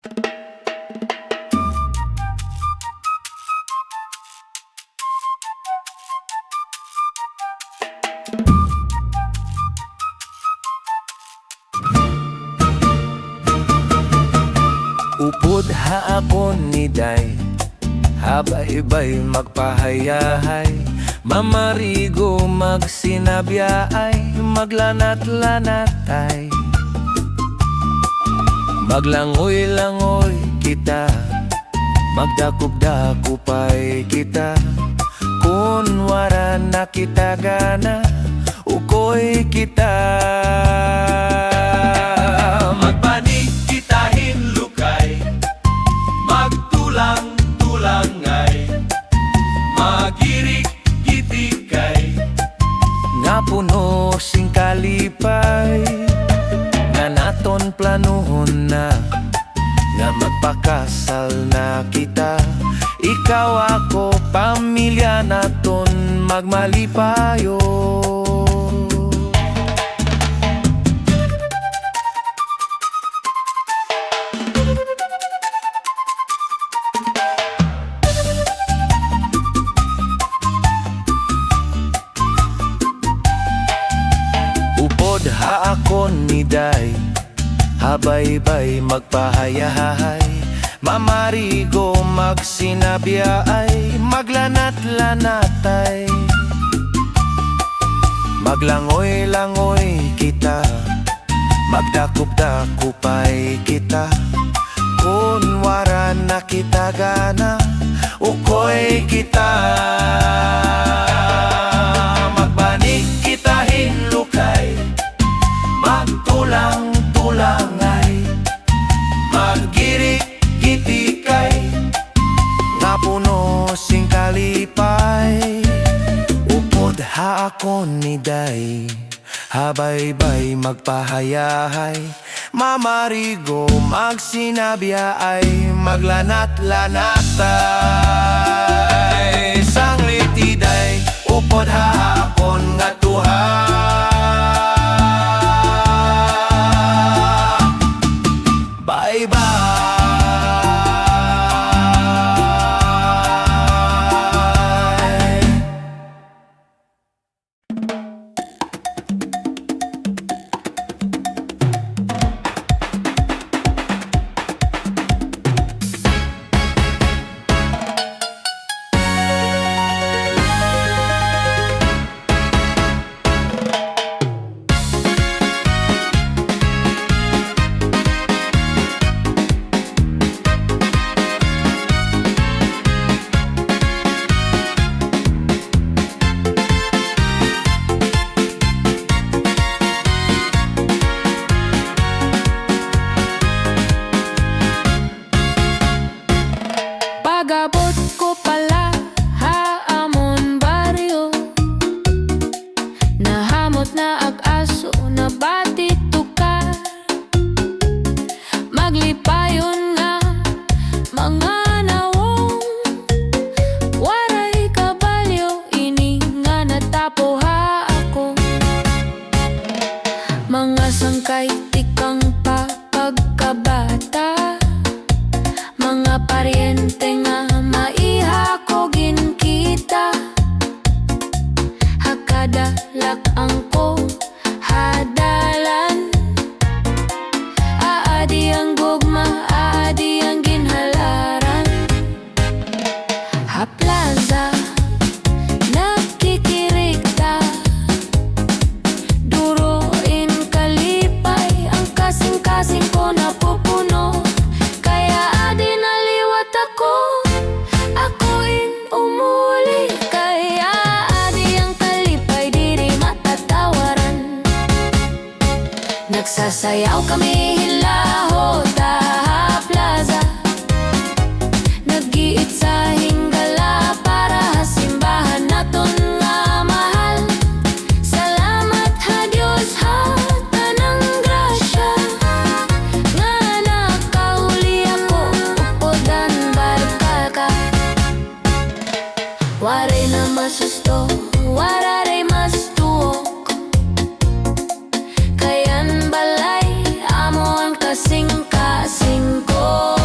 Upod ha ako ni Day, habay-bay magpahayahay, mamarigo magsinabyaay, maglanat-lanatay. Maglangoy-langoy kita, magdakop-dakopay kita. Kunwara na kita gana, ukoy kita. Magpanig kita hinlukay, magtulang-tulangay, magirik-gitikay, nga puno sing kalipay, nga naton planuhon na, nga magpakasal na kita. Ikaw ako, pamilya naton magmalipayo. Upod ha ako ni Day, habay-bay magpahayahay, mamarigo magsinabyaay, maglanat-lanatay. Maglangoy-langoy kita, magdakop-dakopay kita. Kunwara na kita gana, ukoy kita. Magbanig kita hinlukay, magtulang-tulangay, magirik-gitikay, nga puno sing kalipay. Upod ha ako ni Day, habay-bay magpahayahay, mamarigo magsinabyaay, maglanat-lanatay. Sangliti Day, upod ha akon nga tuha. Bye-bye. Pagabot ko pala haamon baryo, nahamot na ag-aso na batito ka. Maglipayon nga mga nawong, waray kabalyo ini nga natapo ha ako. Mga sangkay tikang pa pagkabata, mga paryente nga maihakogin kita. Hakadalak ang ko hadalan, aadi ang gugma, aadi ang ginhalaran. Haplaza nagkikirikta, duruin kalipay, ang kasing-kasing ko napupuno. Kaya adi naliwat ako, ako'y umuli. Kaya adi ang kalipay, diri matatawaran. Nagsasayaw kami hilaho ta plaza, nag-iit sa hinggala para simbahan naton nga mahal. Salamat ha Diyos ha, tanang grasya, nga nakahuli ako, upodan barka ka. Waray na masusto, wararay mas tuok, kayan balay, amo ang kasing-kasing ko.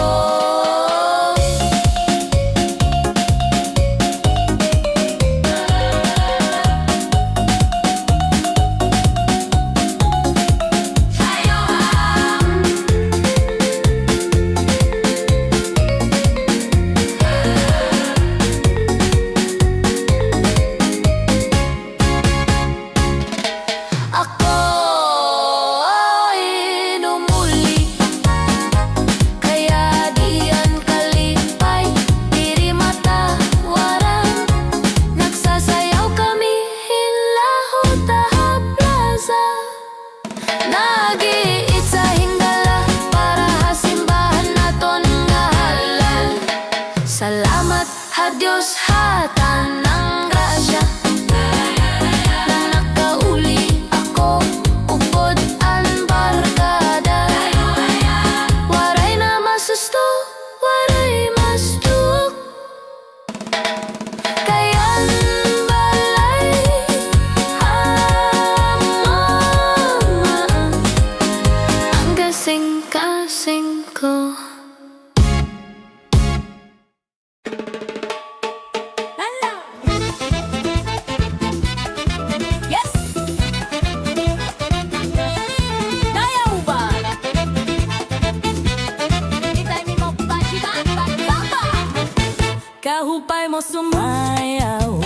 kahupay mo sumayaw,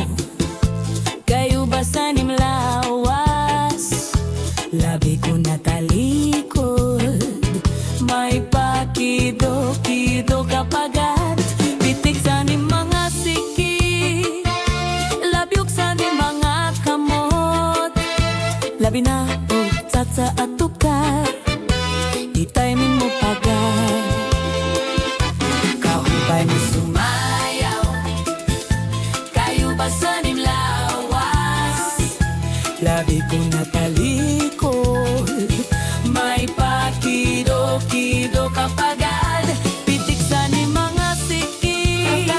kayo ba sa nimlawas? Labi ko natalikod, may pakido-kido kapagat, pitik sa ni mga siki, labyok sa ni mga kamot, labi na utsat sa atukar, di timing mo pagad. Kahupay mo sumayaw, kayo ba sa nimlawas? Labi ko natalikod, may pakido-kido kapagad, pitik sa ni mga siki,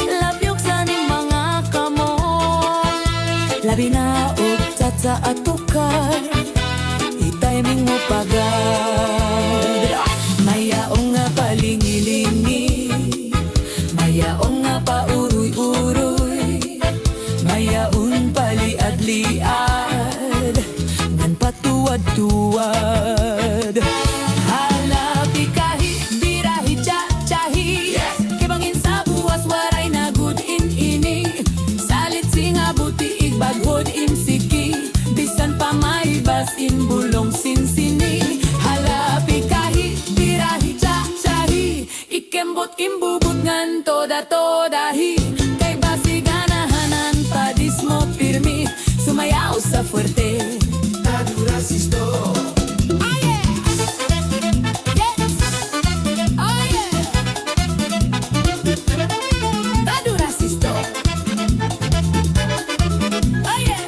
labyok sa ni mga kamot, labi na utsat sa atukar, i-timing mo pagad. Mayaong nga palingi-lingi, mayaong nga pauruy-uruy, mayaon paliad-liad, ngan patuwad-tuwad. Halapi kahit birahi tsahi, kibangin sa buwas waray na good in ini, salit singa buti igbagod imsiki, bisan pa may basin bulong sinsini. Halapi kahit birahi tsahi, ikembot imbubut ngan toda-todahi, kay basi ganahanan padis mo pirmi, sumayaw sa fuerte. Tadu rasisto. Oh yeah! Yes! Oh yeah! Tadu rasisto. Oh yeah!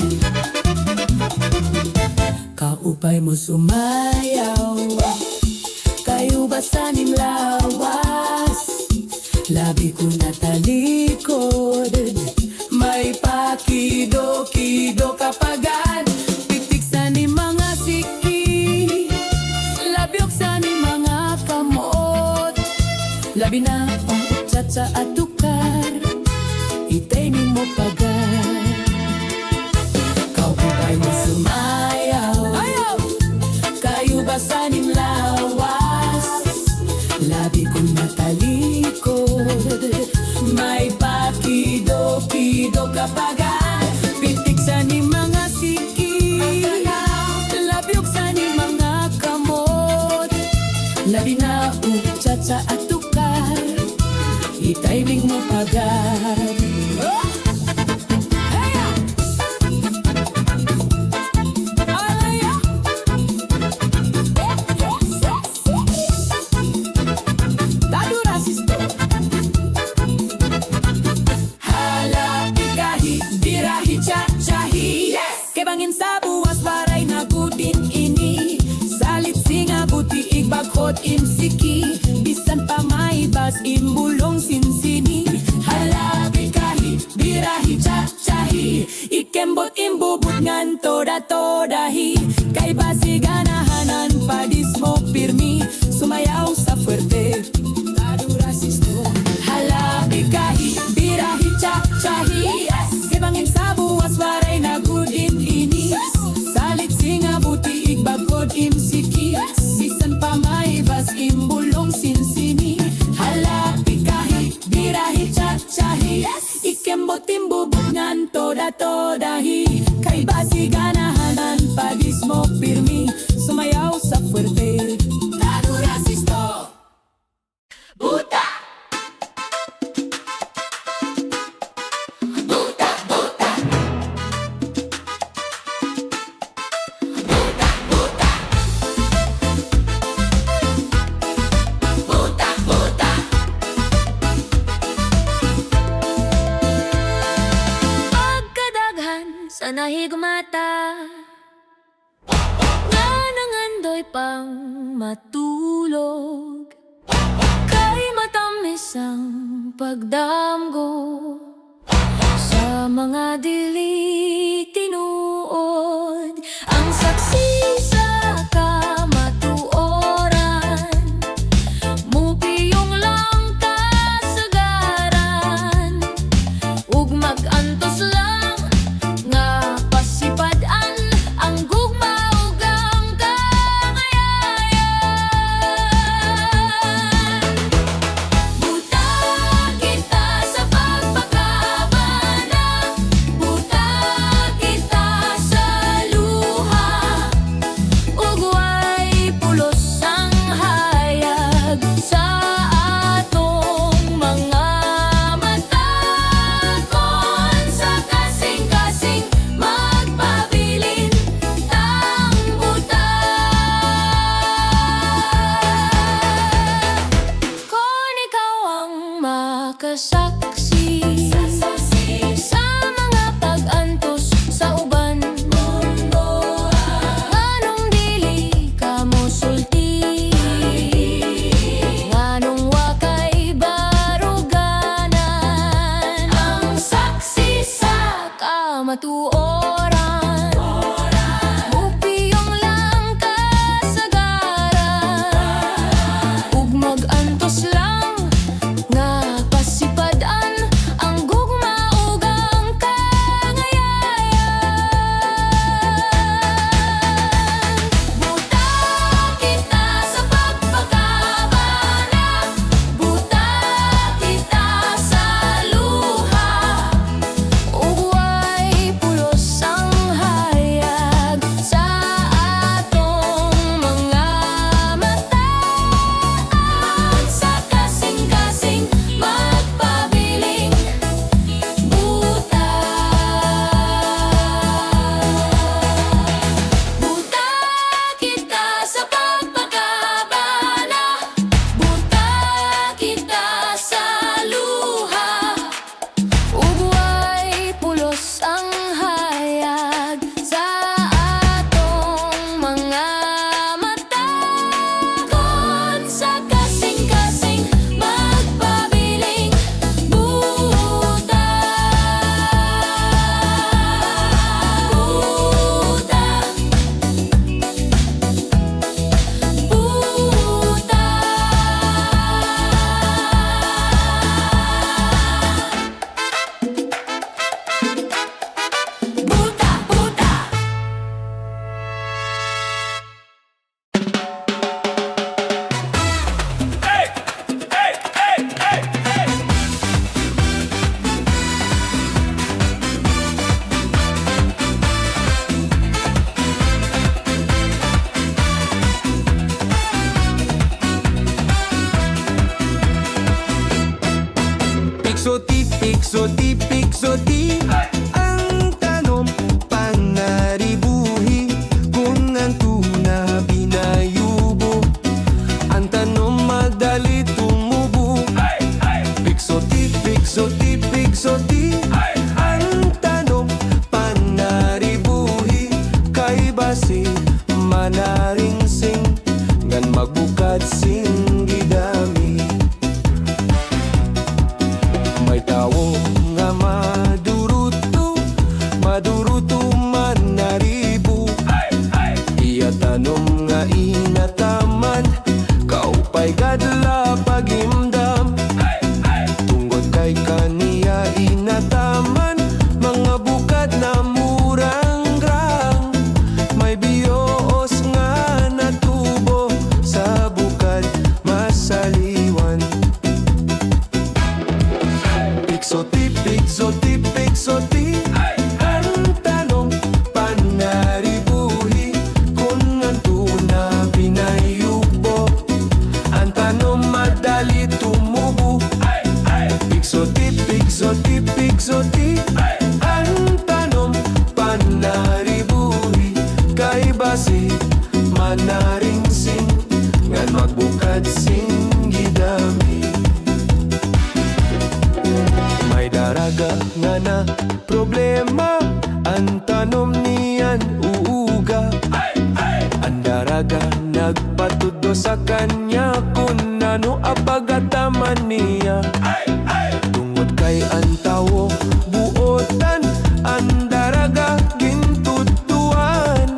Kaupay mo sumayaw, kayo ba sa nimlawas? Labi ko natalikod, may pakido-kido kapagad, pitik sa ni mga siki, labyok sa ni mga kamot, labi na ang utsat sa atukar, i-timing mo pagad. Kahupay mo sumayaw, kayo ba sa nimlawas? Labi ko natalikod, may pakido-kido kapagad, pitik sa ni mga siki, labyok sa ni mga kamot, labi na utsat sa atukar, i-timing mo pagad. Tadu rasisto. Halapi kahit birahi tsahi, kebangin sa buwas waray na gudin ini, salit singa buti igbaghot imsiki, bisan pa may bas imbulong sinsini. Halapi kahit birahi tsahi, ikembot imbubut ngan toda-todahi, kay basi ganahanan padis mo pirmi, sumayaw sa fuerte. Tadu rasisto. Halapi kahit birahi tsahi, kebangin sa buwas waray na gudin ini, salit singa buti igbagod imsiki, bisan pa may bas imbulong sinsini. Halapi kahit birahi tsahi, ikembot imbubut ngan toda-todahi, kay basi ganahanan padis mo pirmi, sumayaw sa fuerte. Tadu rasisto. Buta! Pagkadaghan sa nahigmata, nga nangandoy pang matulog, kay matamis ang pagdamgo, sa mga dili tinuod, ang saksi sa kamatuoran, mupiyong lang kasagaran, ug mag-antos lang nga pasipadan, ang gugma ug ang kangayayan. Buta kita sa kasaksi sa mga pag-antos sa uban. Nganong dili ka mosulti, nganong wakay baruganan, ang saksi sa kamatuoran. Bupiyong lang kasagaran, ug mag-antos lang nga pasipadan ang gugma ug ang kangayayan. Buta kita sa pagpakabana, buta kita sa luha, ug way pulos ang hayag sa atong mga mata. Sa kasing-kasing magpabiling buta. Buta kita sa pagpakabana, buta kita sa luha, ug way pulos ang hayag sa atong mga mata. Kon sa kasing-kasing magpabiling buta. Buta, buta. Pigsoti, pigsoti, pigsoti. Ang tanong, panaribuhi kung ang tuna binayubo. Ang tanong, madali tumubo. Pigsoti, pigsoti, pigsoti. Ang tanong, panaribuhi kay basi manaring sing ngan magbukad sing gidami. May tawo nga maduruto, maduruto manaribu. Iya tanom nga inataman, kaupay gadla pagimdam. Tungod kay kaniya inataman, mga bukad na murang-grang. May biyoos nga natubo sa bukad masaliwan. Pigsoti, pigsoti, pigsoti. Ang tanong, panaribuhi kung ang tuna binayubo. Ang tanong, madali tumubo. Pigsoti, pigsoti, pigsoti. Ang tanong, panaribuhi kay basi manaring sing ngan magbukad sing gidami. May daraga nga na problema, ang tanom niyan uuga. Ang daraga nagpatudo sa kanya kung ano apagataman niya. Tungod kay ang tawo buotan, ang daraga gintutuan.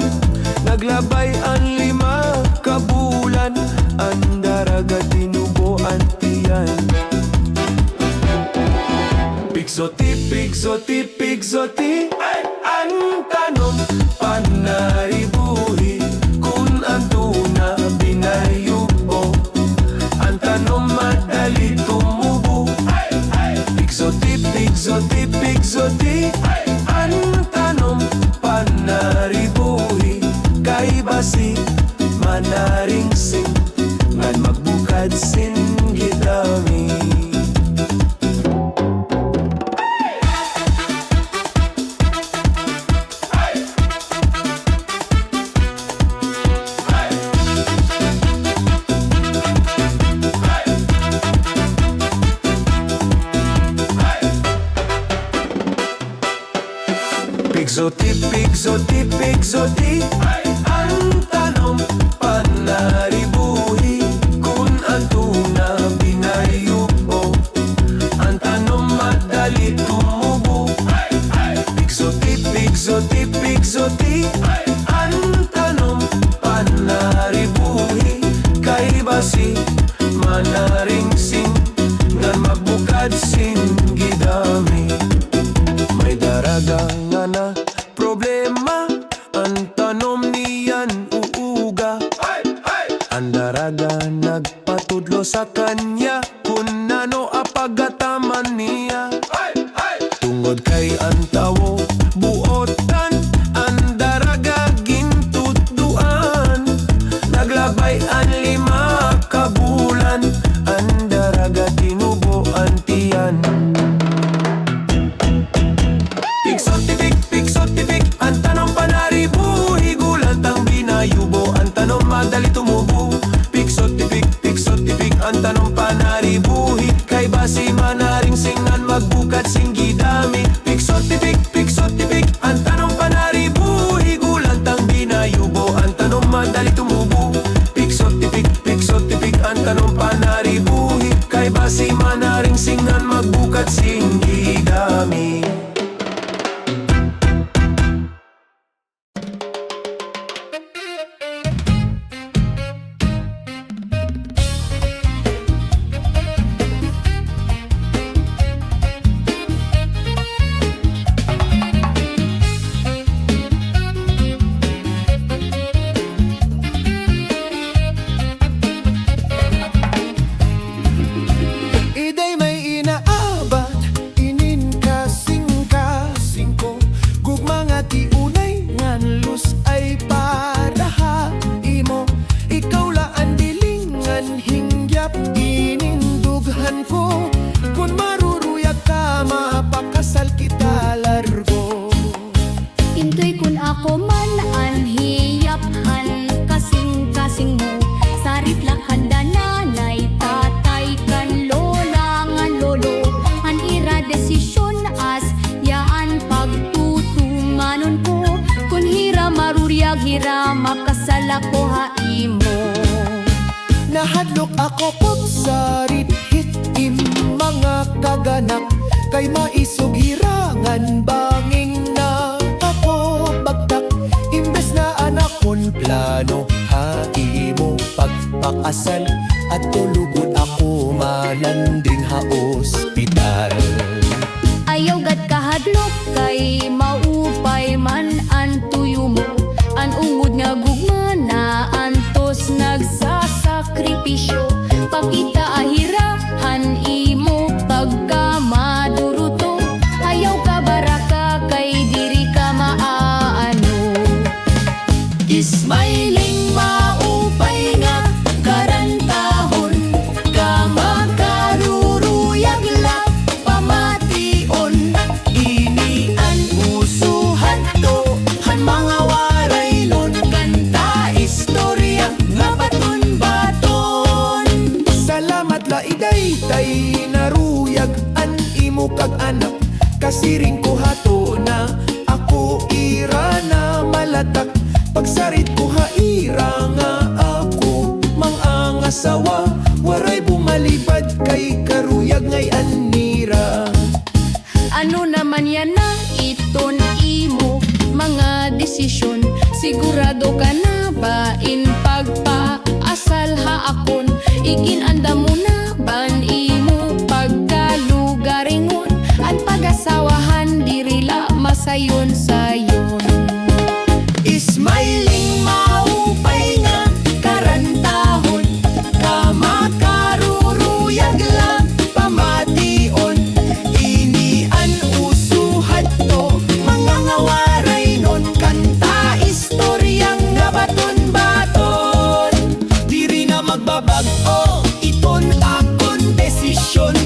Naglabay ang 5 kabulan, ang daraga tinubuan tiyan. Pigsoti, pigsoti, pigsoti. Ang tanong, panaribuhi kung ang tuna binayubo. Ang tanong, madali tumubo. Pigsoti, pigsoti, pigsoti. Ang tanong, panaribuhi kay basi manaring sing ngan magbukad sin gidami. Pigzoti, pigzoti, pigzoti, ang tanong panaribuhi kung antuna binayubo. Ang tanong madali tumubo. Pigzoti, pigzoti, pigzoti, ang tanong panaribuhi kay basi manaring sing ngan magbukad sing gidami. May daraga nga na problema, ang tanom niyan uuga. Ang daraga nagpatudlo sa kanya kung nano apagataman niya. Tungod kay ang tawo buotan, ang daraga gintudluan. Naglabay ang 5 ka bulan, ang daraga tinubo ang tiyan. Pigsotifik, ang tanong panaribuhi gulantang binayubo, ang tanong madali tumubo. Pigsotifik, ang tanong panaribuhi kay basi manaring singan magbukat sing gidami. Pigsotifik, ang tanong panaribuhi gulantang binayubo, ang tanong madali tumubo. Pigsotifik, ang tanong panaribuhi kay basi manaring singan magbukat sing gidami. Iday may inaabat, inin kasing ko. Gugma nga ti unay, nganlus ay para ha imo. Ikaw laan dilingan, hingyap inindughan ko. Kung maruruyag ka, mapakasal kita largo. Intoy kun ako man anhiyaphan kasing mo. Sarit lakan da nanay tatay kan lola ngan lolo. An ira desisyon as yaan pagtutumanon ko. Kun hira maruryag hira makasal ako haimo. Nahadlok ako pag sarit hit mga kaganak. Kay maisog hirangan banging na ako bagtak. Imbes na anak kon plano haimo pagpakasal. At tulugod ako malanding ha ospital. Ayaw gad kahadlok kay maupay man an tuyo mo. An ungod nga gugma na antos nagsasakripisyo. Pakita ahirahan imo pagka maduruto. Ayaw ka baraka kay diri ka maaano. Smiling maupay nga karantahon, kamakaruruyag lak pamation. Inian usuhan to, han mga waray lon kanta istorya nga baton-baton. Salamat la iday tay naruyag an imo kag anak. Kasiring ko hato na ako ira na malatak. Pagsarit ko haira nga ako mang asawa. Waray bumalipad kay karuyag ngay anira. Ano naman yan na iton imo mga desisyon. Sigurado ka na ba in pagpaasal ha akon? Iginanda mo na ban imo pagkalugaringon. At pag-asawahan dirila masayon-sayon. Smiling maupay nga karantahon, kamakaruruyag lang pamation. Inian usuhan to, mga ngawaray non kanta istoryang nga baton-baton. Diri na magbabago iton akon desisyon.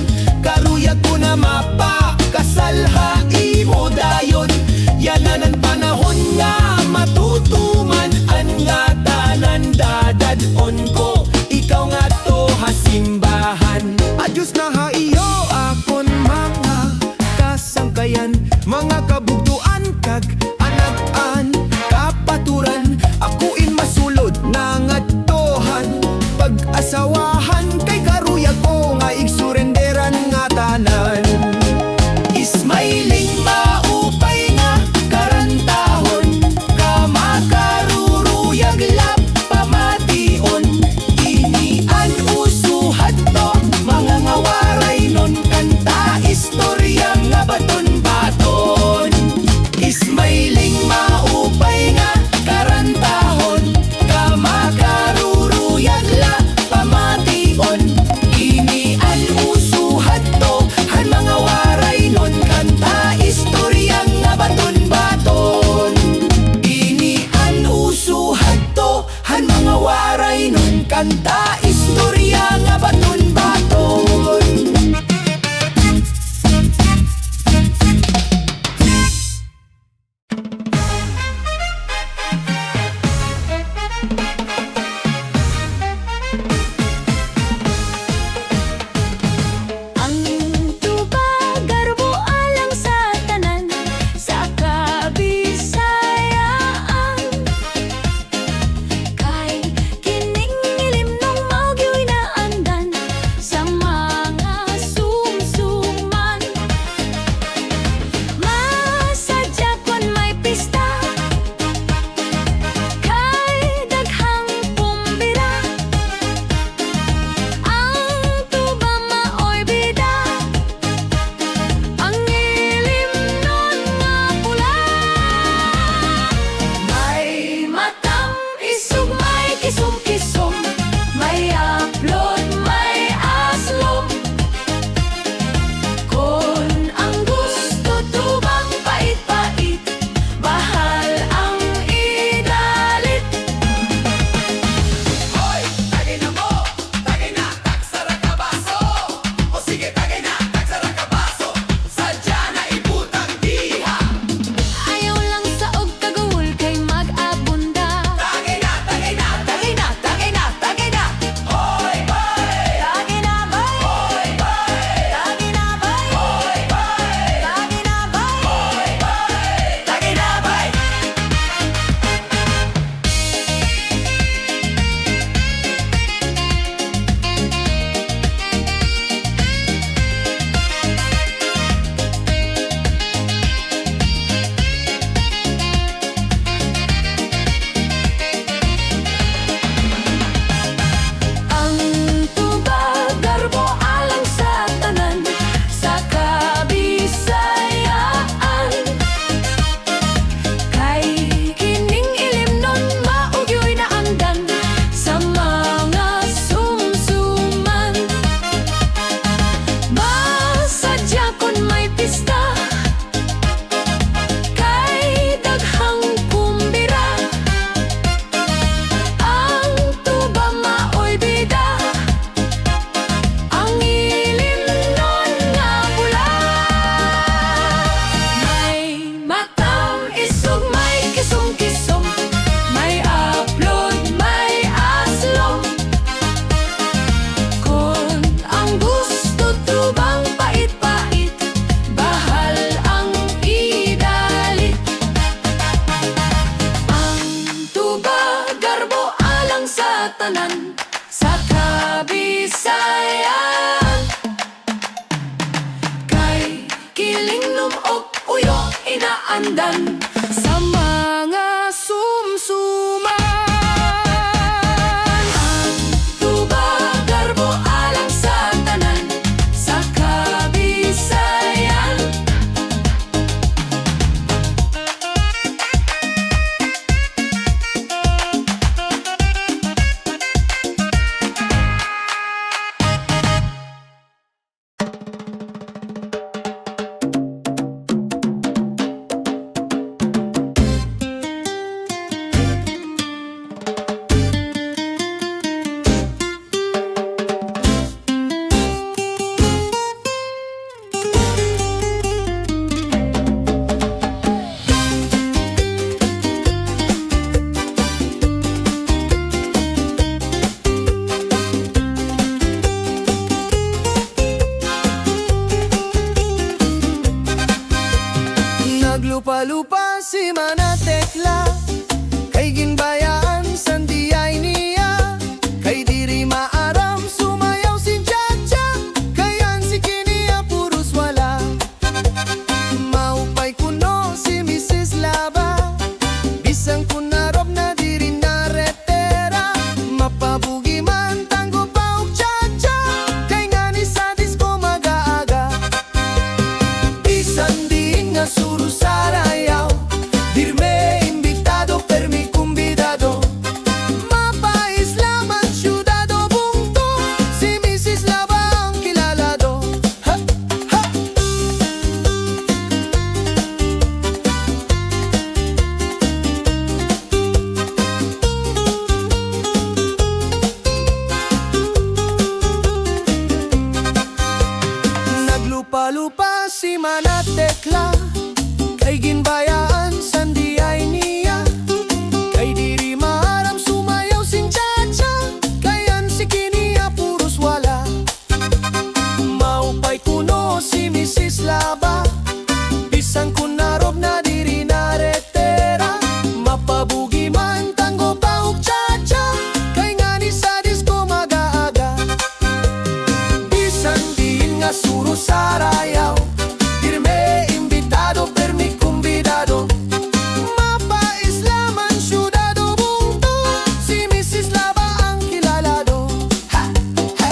Karuyag ko na mapakasal ha imo dayon. Yananan panahon nga matutuman an nga tanan dadadon ko. Ikaw nga to hasimbahan. Adyos na ha iyo akon mga kasangkayan. Mga kabugtuan kag pandan sa mga sumsuman. Ang tubag garbo alang sa tanan sa Kabisayan. Naglupa-lupa si Manatekla kay ginbayaan sandiay niya, kay diri maaram sumayaw si Chacha, kayan si Kiniya puros wala. Maupay kuno si Mrs. Laba, bisang kunarob na diri na retera, mapabugi man tanggo pa og Chacha, kay nga ni sa disco mag-aaga. Bisan di nga suro sarayaw, dirme imbitado permi kumbidado, mapaislaman syudado bungto, si Mrs. Laba ang kilalado. Ha! Ha! Naglupa-lupa si Manatekla kay ginbayaan sandiay niya, kay diri maaram sumayaw si Chacha, kayan si Kiniya puros wala. Maupay kuno si Mrs. Laba, bisang kunarob na diri na retera, mapabugi man tanggo pa og Chacha, kay nga ni sa disco mag-aaga. Bisan din nga suro sarayaw, dirme imbitado permi kumbidado, mapaislaman syudado bungto, si Mrs. Laba ang kilalado. Ha! Ha!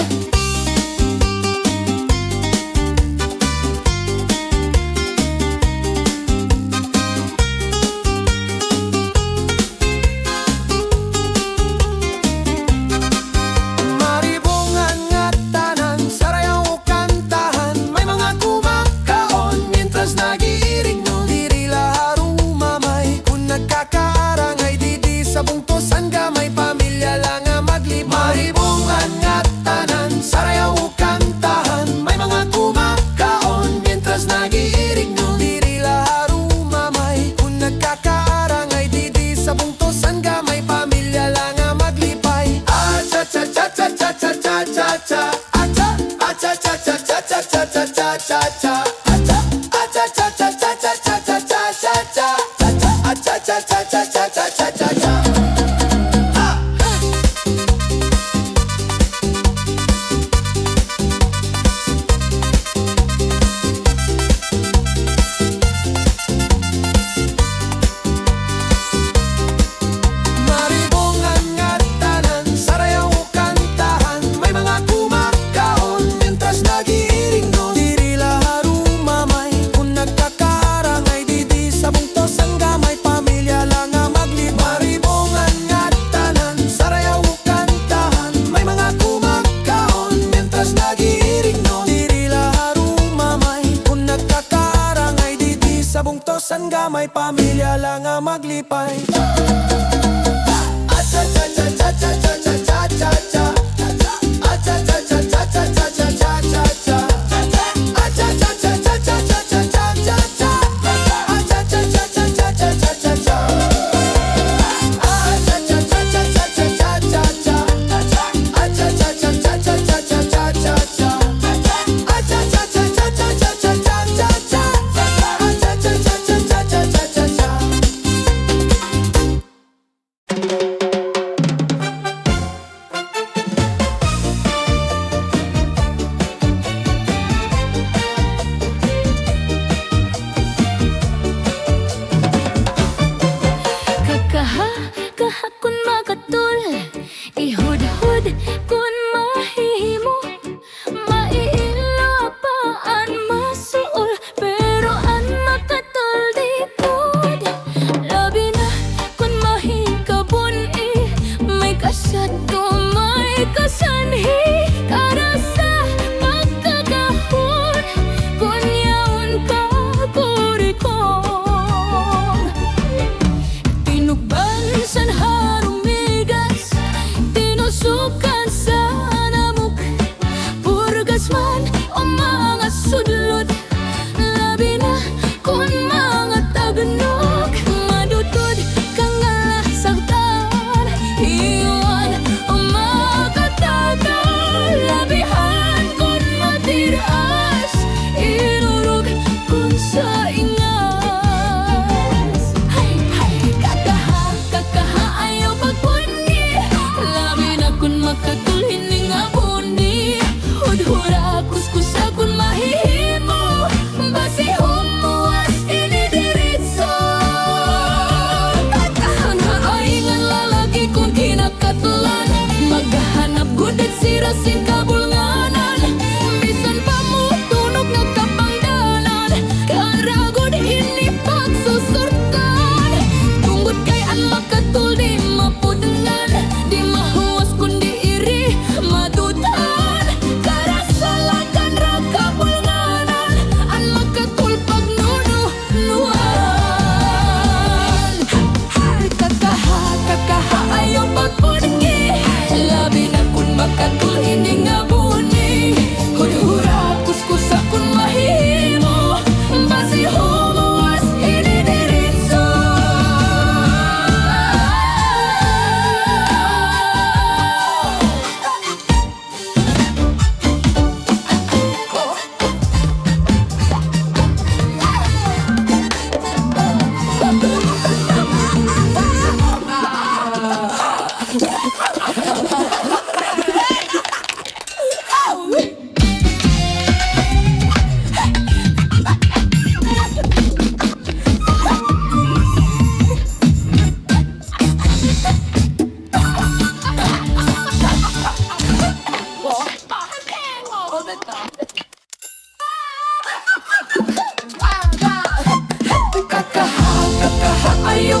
Maribungan nga tanan, sarayaw o kantahan, may mga kumakaon mientras nagiirig no, diri laharo mamay, kung nagkakaarang ay didi sa bungtosan gamay, pamilya lang nga maglipay. Maribungan nga tanan, sarayaw o kantahan, may mga kumakaon mientras nagiirig no, diri laharo mamay, kung nagkakaarang ay didi sa bungtosan gamay, pamilya lang nga maglipay. Ah, cha cha cha cha cha cha cha cha cha. Ah, cha ah, cha cha cha cha cha cha cha cha cha cha. Ah, cha ah, cha cha cha cha cha cha cha cha cha cha. Cha cha ah, cha cha cha cha cha cha cha cha cha. Ah! Maribungan nga tanan, sarayaw o kantahan, may mga kumakaon mientras nagiirig no, diri laharo mamay, kung nagkakaarang ay didi sa bungtosan gamay, pamilya lang nga maglipay. Maribungan nga tanan, sarayaw o kantahan, may mga kumakaon mientras nagiirig no, diri laharo mamay, kung nagkakaarang ay didi sa bungtosan gamay, pamilya lang nga maglipay.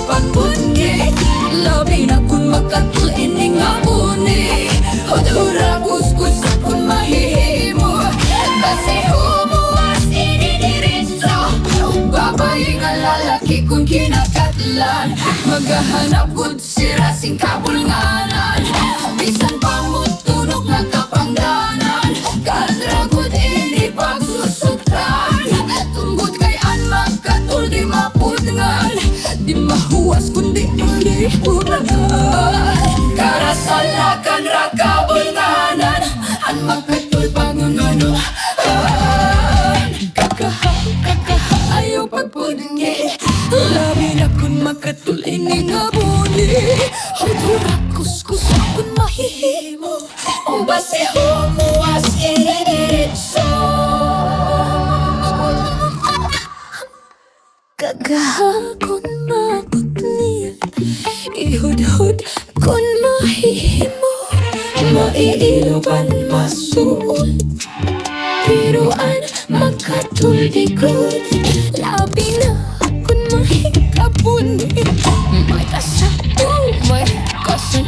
pagpungi Labi na kun makatulin nga uni Hudura kuskus kun mahihimo Kasi humuwas inidiritso Babae nga lalaki kun kinakatlan Maghahanap gud sira sing kabulnganan Bisan pa mo tunog nga kapangdanan Kadra gud ini pagsusutan Tungkod kay an magkatul di mapudngan Di mahuwas kundi hindi puragan Karasalakan ra kabulnganan An magkatul pangunganuhan Kakaha ayaw pagpudngi Labi na kun makatul ini nga buni Hudura kuskus kun mahihimo O base humuwas inidiritso Kagahakon mapagniya Ihud-hud kun mahihimo Maiiluban masuot Piruan makatulikod Labi na kun mahikapun May kasato, may kasan